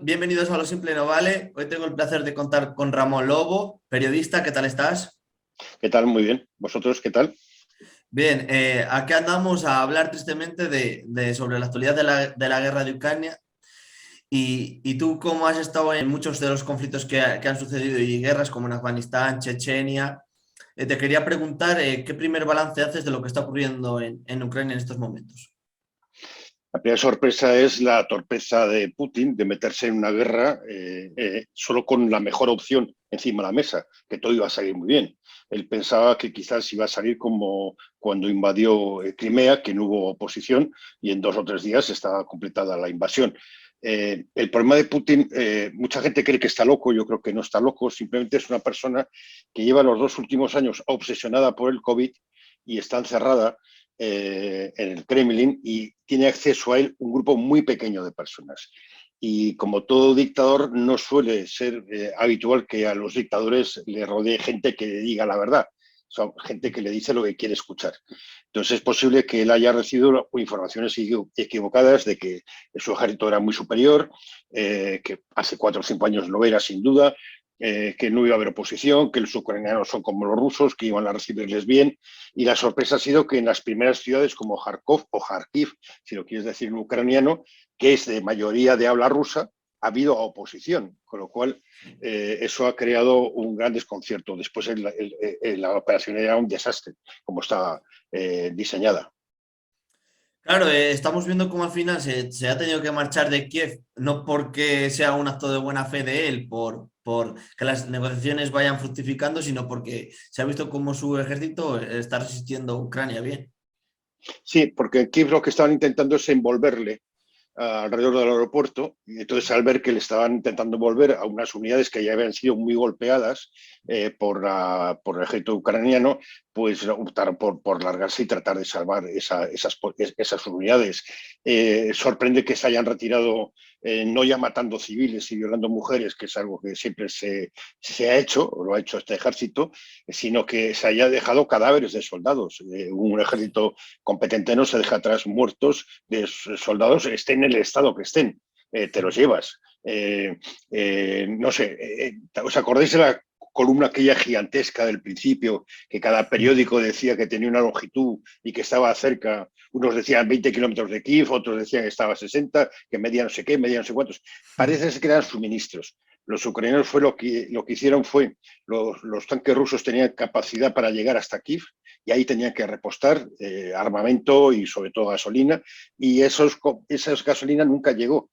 Bienvenidos a Lo Simple No Vale. Hoy tengo el placer de contar con Ramón Lobo, periodista. ¿Qué tal estás? ¿Qué tal? Muy bien. ¿Vosotros qué tal? Bien, aquí andamos a hablar tristemente sobre la actualidad de la guerra de Ucrania. Y tú, ¿cómo has estado en muchos de los conflictos que han sucedido y guerras como en Afganistán, Chechenia? Te quería preguntar, ¿qué primer balance haces de lo que está ocurriendo en Ucrania en estos momentos? La primera sorpresa es la torpeza de Putin de meterse en una guerra solo con la mejor opción encima de la mesa, que todo iba a salir muy bien. Él pensaba que quizás iba a salir como cuando invadió Crimea, que no hubo oposición y en 2 o 3 días estaba completada la invasión. El problema de Putin, mucha gente cree que está loco, yo creo que no está loco, simplemente es una persona que lleva los 2 últimos años obsesionada por el COVID y está encerrada en el Kremlin y tiene acceso a él un grupo muy pequeño de personas. Y como todo dictador, no suele ser habitual que a los dictadores le rodee gente que le diga la verdad. Son gente que le dice lo que quiere escuchar. Entonces es posible que él haya recibido informaciones equivocadas de que su ejército era muy superior, que hace 4 o 5 años lo era sin duda, que no iba a haber oposición, que los ucranianos son como los rusos, que iban a recibirles bien. Y la sorpresa ha sido que en las primeras ciudades como Kharkov o Kharkiv, si lo quieres decir en ucraniano, que es de mayoría de habla rusa, ha habido oposición, con lo cual eso ha creado un gran desconcierto. Después la operación era un desastre, como estaba diseñada. Claro, estamos viendo cómo al final se ha tenido que marchar de Kiev, no porque sea un acto de buena fe de él, por que las negociaciones vayan fructificando, sino porque se ha visto cómo su ejército está resistiendo a Ucrania bien. Sí, porque Kiev lo que estaban intentando es envolverle alrededor del aeropuerto, y entonces al ver que le estaban intentando volver a unas unidades que ya habían sido muy golpeadas por el ejército ucraniano, pues optaron por largarse y tratar de salvar esas unidades. Sorprende que se hayan retirado, no ya matando civiles y violando mujeres, que es algo que siempre se ha hecho, o lo ha hecho este ejército, sino que se haya dejado cadáveres de soldados. Un ejército competente no se deja atrás muertos de soldados, estén en el estado que estén, te los llevas. No sé, ¿os acordáis de la columna aquella gigantesca del principio, que cada periódico decía que tenía una longitud y que estaba cerca? Unos decían 20 kilómetros de Kiev, otros decían que estaba a 60, que medía no sé qué, medía no sé cuántos. Parece que eran suministros. Los ucranianos fue lo que hicieron fue, los tanques rusos tenían capacidad para llegar hasta Kiev y ahí tenían que repostar armamento y sobre todo gasolina, y esas gasolina nunca llegó.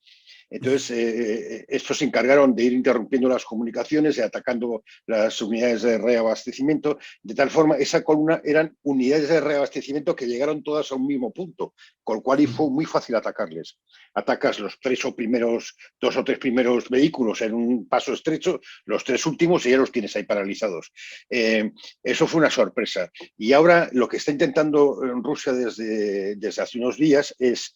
Entonces, estos se encargaron de ir interrumpiendo las comunicaciones y atacando las unidades de reabastecimiento. De tal forma, esa columna eran unidades de reabastecimiento que llegaron todas a un mismo punto, con lo cual fue muy fácil atacarles. Atacas los 2 o 3 primeros vehículos en un paso estrecho, los 3 últimos y ya los tienes ahí paralizados. Eso fue una sorpresa. Y ahora lo que está intentando Rusia desde hace unos días es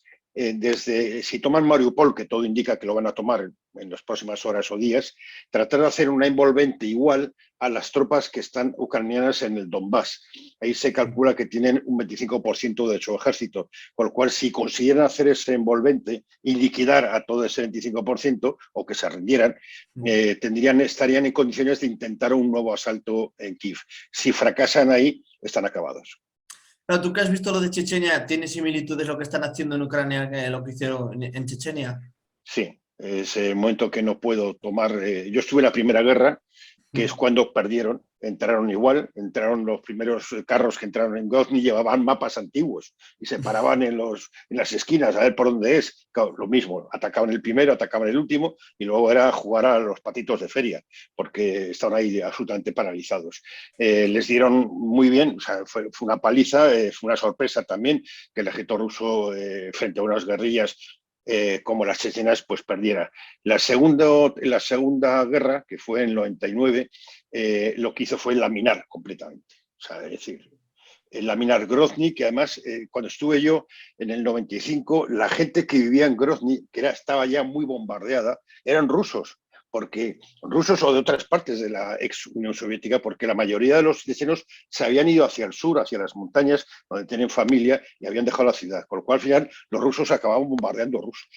si toman Mariupol, que todo indica que lo van a tomar en las próximas horas o días, tratar de hacer una envolvente igual a las tropas que están ucranianas en el Donbass. Ahí se calcula que tienen un 25% de su ejército, con lo cual si consiguieran hacer ese envolvente y liquidar a todo ese 25% o que se rindieran, estarían en condiciones de intentar un nuevo asalto en Kiev. Si fracasan ahí, están acabados. Claro, tú que has visto lo de Chechenia, ¿tiene similitudes lo que están haciendo en Ucrania que lo que hicieron en Chechenia? Sí, es el momento que no puedo tomar. Yo estuve en la Primera Guerra, que es cuando perdieron, entraron igual, entraron los primeros carros que entraron en Grozny, llevaban mapas antiguos y se paraban en las esquinas a ver por dónde es. Claro, lo mismo, atacaban el primero, atacaban el último y luego era jugar a los patitos de feria, porque estaban ahí absolutamente paralizados. Les dieron muy bien, o sea, fue una paliza, fue una sorpresa también que el ejército ruso, frente a unas guerrillas como las chechenas, pues perdiera. La segunda guerra, que fue en el 99, lo que hizo fue laminar completamente. O sea, es decir, laminar Grozny, que además, cuando estuve yo en el 95, la gente que vivía en Grozny, que estaba ya muy bombardeada, eran rusos, porque rusos o de otras partes de la ex Unión Soviética, porque la mayoría de los chechenos se habían ido hacia el sur, hacia las montañas, donde tienen familia, y habían dejado la ciudad, con lo cual al final los rusos acababan bombardeando rusos.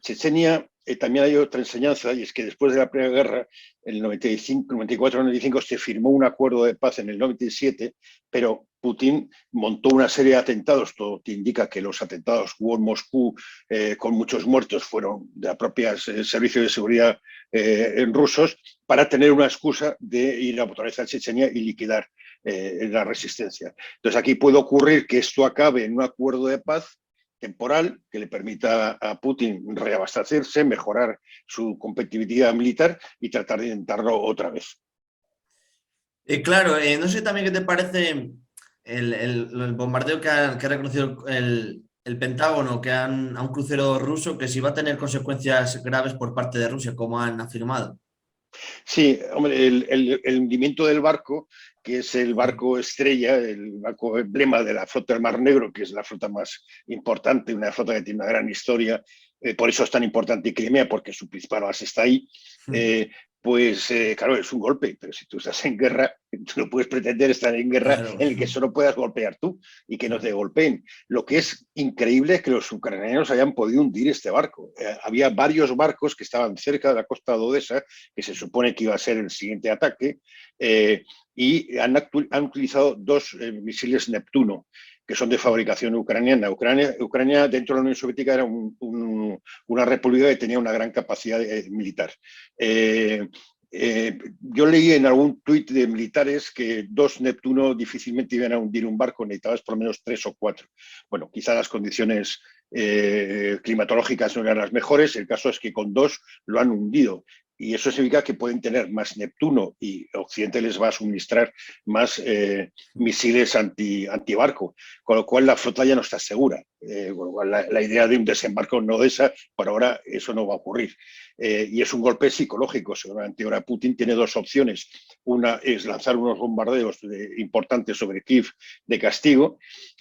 Chechenia también hay otra enseñanza, y es que después de la Primera Guerra, en el 95, 94-95, se firmó un acuerdo de paz en el 97, pero Putin montó una serie de atentados. Todo te indica que los atentados que hubo en Moscú, con muchos muertos, fueron de los propios servicios de seguridad rusos, para tener una excusa de ir otra vez a Chechenia y liquidar la resistencia. Entonces aquí puede ocurrir que esto acabe en un acuerdo de paz temporal que le permita a Putin reabastecerse, mejorar su competitividad militar y tratar de intentarlo otra vez. Claro, no sé también qué te parece el bombardeo que ha reconocido el Pentágono que a un crucero ruso, que si va a tener consecuencias graves por parte de Rusia, como han afirmado. Sí, hombre, el hundimiento del barco, que es el barco estrella, el barco emblema de la flota del Mar Negro, que es la flota más importante, una flota que tiene una gran historia, por eso es tan importante Crimea, porque su principal base está ahí. Claro, es un golpe, pero si tú estás en guerra, tú no puedes pretender estar en guerra Claro, en el que solo puedas golpear tú y que no te claro. golpeen. Lo que es increíble es que los ucranianos hayan podido hundir este barco. Había varios barcos que estaban cerca de la costa de Odessa, que se supone que iba a ser el siguiente ataque, y han utilizado dos misiles Neptuno, que son de fabricación ucraniana. Ucrania dentro de la Unión Soviética era una república que tenía una gran capacidad militar. Yo leí en algún tuit de militares que dos Neptuno difícilmente iban a hundir un barco, necesitabas por lo menos 3 o 4. Bueno, quizá las condiciones climatológicas no eran las mejores, el caso es que con dos lo han hundido. Y eso significa que pueden tener más Neptuno y Occidente les va a suministrar más misiles antibarco, con lo cual la flota ya no está segura. La idea de un desembarco en Odessa, por ahora eso no va a ocurrir. Y es un golpe psicológico. Seguramente ahora Putin tiene dos opciones. Una es lanzar unos bombardeos importantes sobre Kiev de castigo,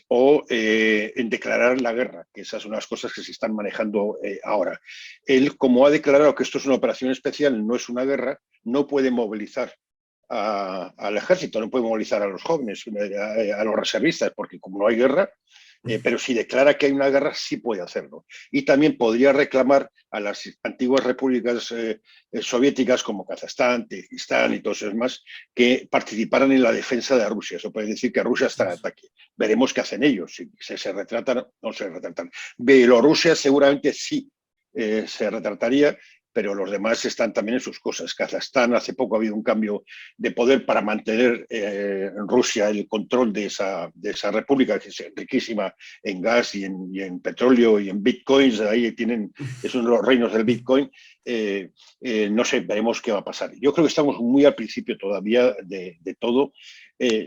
o en declarar la guerra, que esas son las cosas que se están manejando ahora. Él, como ha declarado que esto es una operación especial, no es una guerra, no puede movilizar al ejército, no puede movilizar a los jóvenes, a los reservistas, porque como no hay guerra, pero si declara que hay una guerra, sí puede hacerlo. Y también podría reclamar a las antiguas repúblicas soviéticas como Kazajstán, Kirguistán y todos esos más, que participaran en la defensa de Rusia. Eso puede decir que Rusia está en ataque. Veremos qué hacen ellos, si se retratan o no se retratan. Bielorrusia seguramente sí se retrataría, pero los demás están también en sus cosas. Kazajstán, hace poco ha habido un cambio de poder para mantener en Rusia el control de esa república, que es riquísima en gas y en petróleo y en bitcoins. Ahí tienen, es uno de los reinos del bitcoin. No sé, veremos qué va a pasar. Yo creo que estamos muy al principio todavía de todo.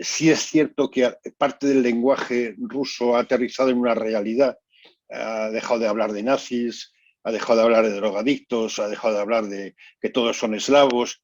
Sí es cierto que parte del lenguaje ruso ha aterrizado en una realidad. Ha dejado de hablar de nazis, ha dejado de hablar de drogadictos, ha dejado de hablar de que todos son eslavos,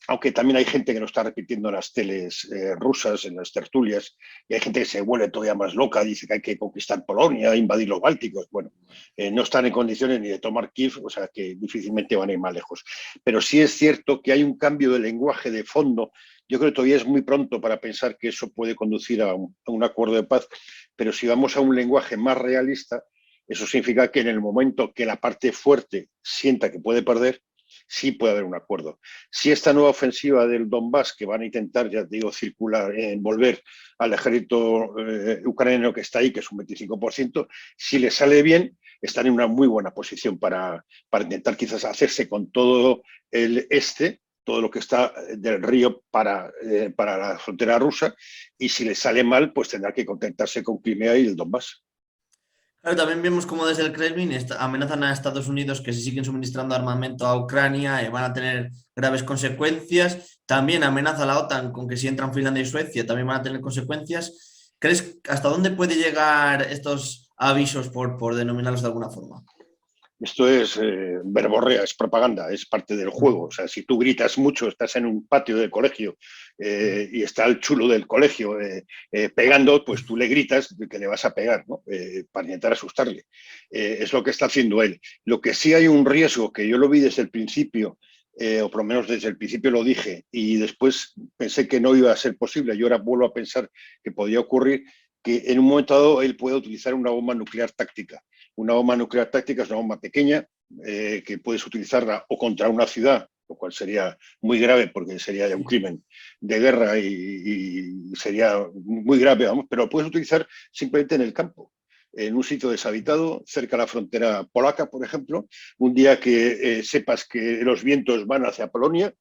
aunque también hay gente que lo está repitiendo en las teles rusas, en las tertulias, y hay gente que se vuelve todavía más loca, dice que hay que conquistar Polonia, invadir los Bálticos. Bueno, no están en condiciones ni de tomar Kiev, o sea que difícilmente van a ir más lejos. Pero sí es cierto que hay un cambio de lenguaje de fondo. Yo creo que todavía es muy pronto para pensar que eso puede conducir a un acuerdo de paz, pero si vamos a un lenguaje más realista, eso significa que en el momento que la parte fuerte sienta que puede perder, sí puede haber un acuerdo. Si esta nueva ofensiva del Donbass, que van a intentar, ya te digo, circular, envolver al ejército ucraniano que está ahí, que es un 25%, si le sale bien, están en una muy buena posición para intentar quizás hacerse con todo el todo lo que está del río para la frontera rusa, y si le sale mal, pues tendrá que contentarse con Crimea y el Donbass. Claro, también vemos como desde el Kremlin amenazan a Estados Unidos que si siguen suministrando armamento a Ucrania van a tener graves consecuencias. También amenaza a la OTAN con que si entran Finlandia y Suecia también van a tener consecuencias. ¿Crees hasta dónde puede llegar estos avisos, por denominarlos de alguna forma? Esto es verborrea, es propaganda, es parte del juego. O sea, si tú gritas mucho, estás en un patio de colegio y está el chulo del colegio pegando, pues tú le gritas que le vas a pegar, ¿no? Para intentar asustarle. Es lo que está haciendo él. Lo que sí hay un riesgo, que yo lo vi desde el principio, o por lo menos desde el principio lo dije, y después pensé que no iba a ser posible, y ahora vuelvo a pensar que podía ocurrir, que en un momento dado él puede utilizar una bomba nuclear táctica. Una bomba nuclear táctica es una bomba pequeña, que puedes utilizarla o contra una ciudad, lo cual sería muy grave porque sería ya un crimen de guerra y sería muy grave, vamos, pero lo puedes utilizar simplemente en el campo, en un sitio deshabitado, cerca de la frontera polaca, por ejemplo, un día que sepas que los vientos van hacia Polonia,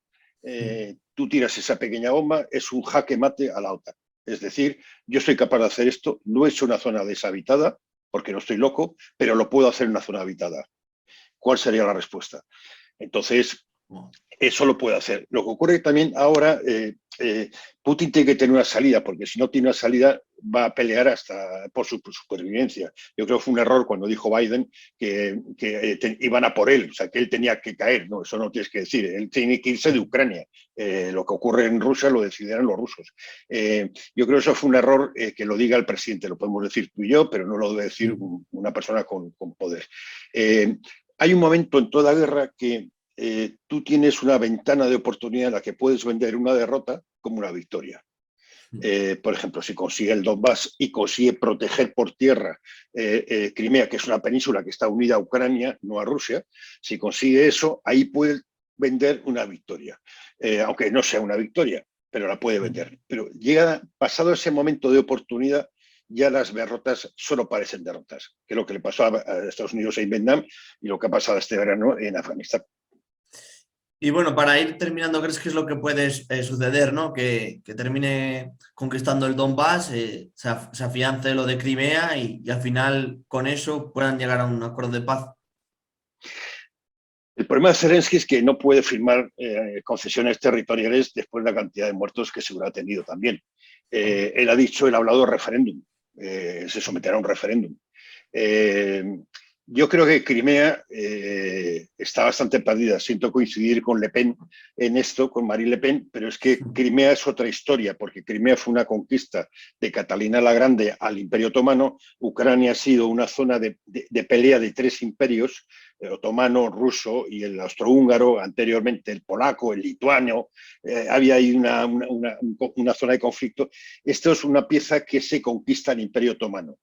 tú tiras esa pequeña bomba, es un jaque mate a la OTAN. Es decir, yo soy capaz de hacer esto, no he hecho una zona deshabitada, porque no estoy loco, pero lo puedo hacer en una zona habitada. ¿Cuál sería la respuesta? Entonces, eso lo puede hacer. Lo que ocurre también ahora, Putin tiene que tener una salida, porque si no tiene una salida va a pelear hasta por su supervivencia. Yo creo que fue un error cuando dijo Biden que iban a por él, o sea, que él tenía que caer. No, eso no tienes que decir. Él tiene que irse de Ucrania. Lo que ocurre en Rusia lo decidirán los rusos. Yo creo que eso fue un error que lo diga el presidente. Lo podemos decir tú y yo, pero no lo debe decir una persona con poder. Hay un momento en toda guerra que tú tienes una ventana de oportunidad en la que puedes vender una derrota como una victoria. Por ejemplo, si consigue el Donbass y consigue proteger por tierra Crimea, que es una península que está unida a Ucrania, no a Rusia, si consigue eso, ahí puede vender una victoria, aunque no sea una victoria, pero la puede vender. Pero pasado ese momento de oportunidad, ya las derrotas solo parecen derrotas, que es lo que le pasó a Estados Unidos en Vietnam y lo que ha pasado este verano en Afganistán. Y bueno, para ir terminando, ¿crees que es lo que puede suceder, ¿no? Que termine conquistando el Donbass, se afiance lo de Crimea y al final con eso puedan llegar a un acuerdo de paz? El problema de Zelensky es que no puede firmar concesiones territoriales después de la cantidad de muertos que seguro ha tenido también. Él ha dicho, él ha hablado de referéndum, se someterá a un referéndum. Yo creo que Crimea está bastante perdida. Siento coincidir con Le Pen en esto, con Marine Le Pen, pero es que Crimea es otra historia, porque Crimea fue una conquista de Catalina la Grande al Imperio Otomano. Ucrania ha sido una zona de pelea de tres imperios, el otomano, ruso y el austrohúngaro, anteriormente el polaco, el lituano. Había ahí una zona de conflicto. Esto es una pieza que se conquista el Imperio Otomano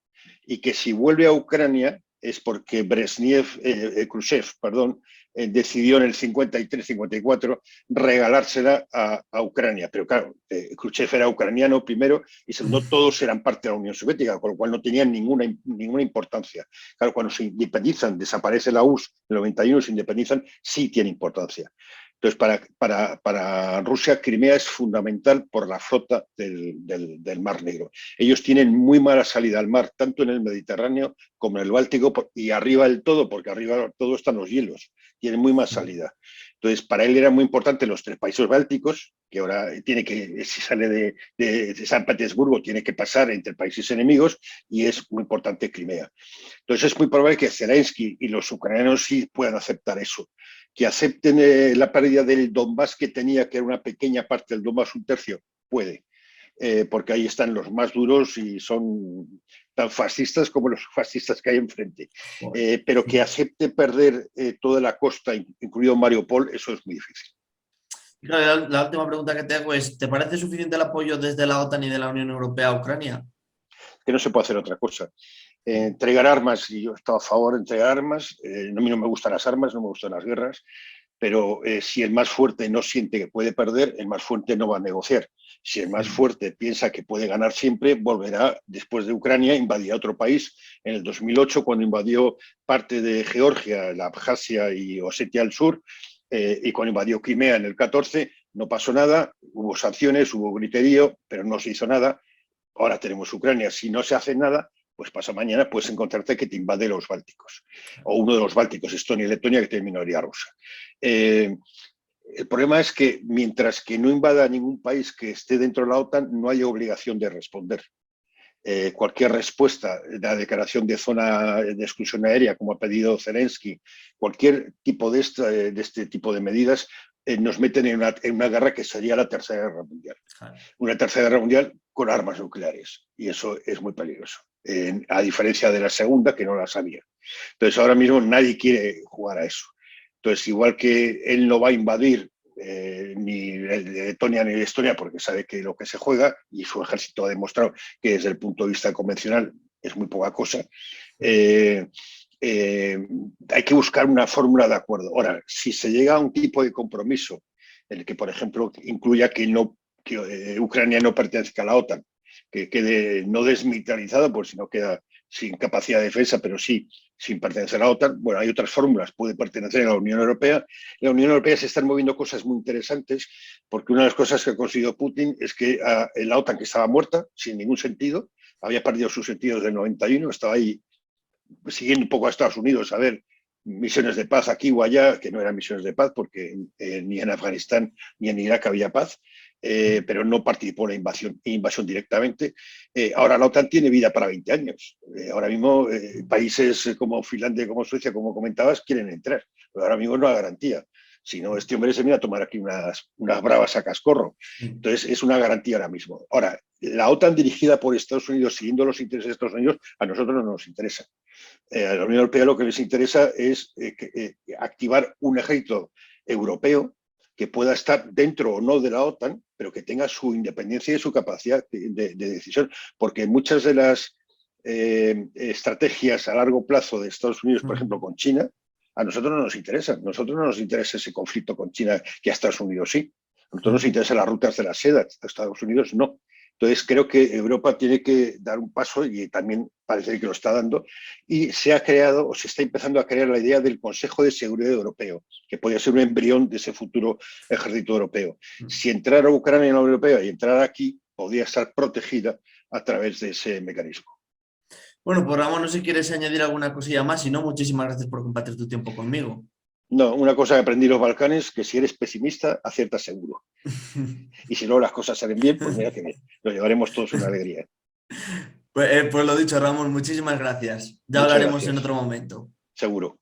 y que si vuelve a Ucrania es porque Khrushchev, decidió en el 53-54 regalársela a Ucrania. Pero claro, Khrushchev era ucraniano primero y segundo, todos eran parte de la Unión Soviética, con lo cual no tenían ninguna importancia. Claro, cuando se independizan, desaparece la URSS, en el 91 se independizan, sí tiene importancia. Entonces, para Rusia, Crimea es fundamental por la flota del Mar Negro. Ellos tienen muy mala salida al mar, tanto en el Mediterráneo como en el Báltico, y arriba del todo, porque arriba del todo están los hielos, tienen muy mala salida. Entonces, para él era muy importante los tres países bálticos, que ahora si sale de San Petersburgo, tiene que pasar entre países enemigos, y es muy importante Crimea. Entonces, es muy probable que Zelensky y los ucranianos sí puedan aceptar eso, que acepten la pérdida del Donbass que tenía, que era una pequeña parte del Donbass, un tercio, puede, porque ahí están los más duros y son tan fascistas como los fascistas que hay enfrente. Pero que acepte perder toda la costa, incluido Mariupol, eso es muy difícil. La última pregunta que te hago es, ¿te parece suficiente el apoyo desde la OTAN y de la Unión Europea a Ucrania? Que no se puede hacer otra cosa. Entregar armas, y yo he estado a favor de entregar armas, a mí no me gustan las armas, no me gustan las guerras, pero si el más fuerte no siente que puede perder, el más fuerte no va a negociar. Si el más fuerte piensa que puede ganar siempre, volverá después de Ucrania, invadirá otro país. En el 2008, cuando invadió parte de Georgia, la Abjasia y Osetia al sur, y cuando invadió Crimea en el 14, no pasó nada, hubo sanciones, hubo griterío, pero no se hizo nada. Ahora tenemos Ucrania. Si no se hace nada, pues pasa mañana puedes encontrarte que te invade los bálticos, o uno de los bálticos, Estonia y Letonia, que tiene minoría rusa. El problema es que mientras que no invada ningún país que esté dentro de la OTAN, no hay obligación de responder. Cualquier respuesta, la declaración de zona de exclusión aérea, como ha pedido Zelensky, cualquier tipo de este tipo de medidas, nos meten en una guerra que sería la Tercera Guerra Mundial. Una Tercera Guerra Mundial con armas nucleares, y eso es muy peligroso, a diferencia de la Segunda, que no las había. Entonces, ahora mismo nadie quiere jugar a eso. Entonces, igual que él no va a invadir ni Letonia ni Estonia, porque sabe que lo que se juega, y su ejército ha demostrado que desde el punto de vista convencional es muy poca cosa, hay que buscar una fórmula de acuerdo. Ahora, si se llega a un tipo de compromiso en el que, por ejemplo, incluya que Ucrania no pertenezca a la OTAN, que quede no desmilitarizado, pues si no queda sin capacidad de defensa, pero sí sin pertenecer a la OTAN. Bueno, hay otras fórmulas, puede pertenecer a la Unión Europea. En la Unión Europea se están moviendo cosas muy interesantes, porque una de las cosas que ha conseguido Putin es que la OTAN, que estaba muerta, sin ningún sentido, había perdido sus sentidos del 91, estaba ahí siguiendo un poco a Estados Unidos, a ver misiones de paz aquí o allá, que no eran misiones de paz, porque ni en Afganistán ni en Irak había paz, pero no participó en la invasión directamente. Ahora la OTAN tiene vida para 20 años. Ahora mismo países como Finlandia, como Suecia, como comentabas, quieren entrar, pero ahora mismo no hay garantía. Si no, este hombre se viene a tomar aquí unas bravas a cascorro. Entonces, es una garantía ahora mismo. Ahora, la OTAN dirigida por Estados Unidos, siguiendo los intereses de Estados Unidos, a nosotros no nos interesa. A la Unión Europea lo que les interesa es activar un ejército europeo que pueda estar dentro o no de la OTAN, pero que tenga su independencia y su capacidad de decisión, porque muchas de las estrategias a largo plazo de Estados Unidos, por ejemplo, con China, a nosotros no nos interesa. A nosotros no nos interesa ese conflicto con China, que a Estados Unidos sí. A nosotros nos interesan las rutas de la seda, a Estados Unidos no. Entonces, creo que Europa tiene que dar un paso, y también parece que lo está dando, y se ha creado, o se está empezando a crear, la idea del Consejo de Seguridad Europeo, que podría ser un embrión de ese futuro ejército europeo. Si entrara Ucrania en la Unión Europea y entrara aquí, podría estar protegida a través de ese mecanismo. Bueno, pues Ramón, no sé si quieres añadir alguna cosilla más, si no, muchísimas gracias por compartir tu tiempo conmigo. No, una cosa que aprendí en los Balcanes, que si eres pesimista, aciertas seguro. Y si luego las cosas salen bien, pues mira que bien. Lo llevaremos todos una alegría. Pues lo dicho, Ramón, muchísimas gracias. Ya Muchas hablaremos en gracias. otro momento. Seguro.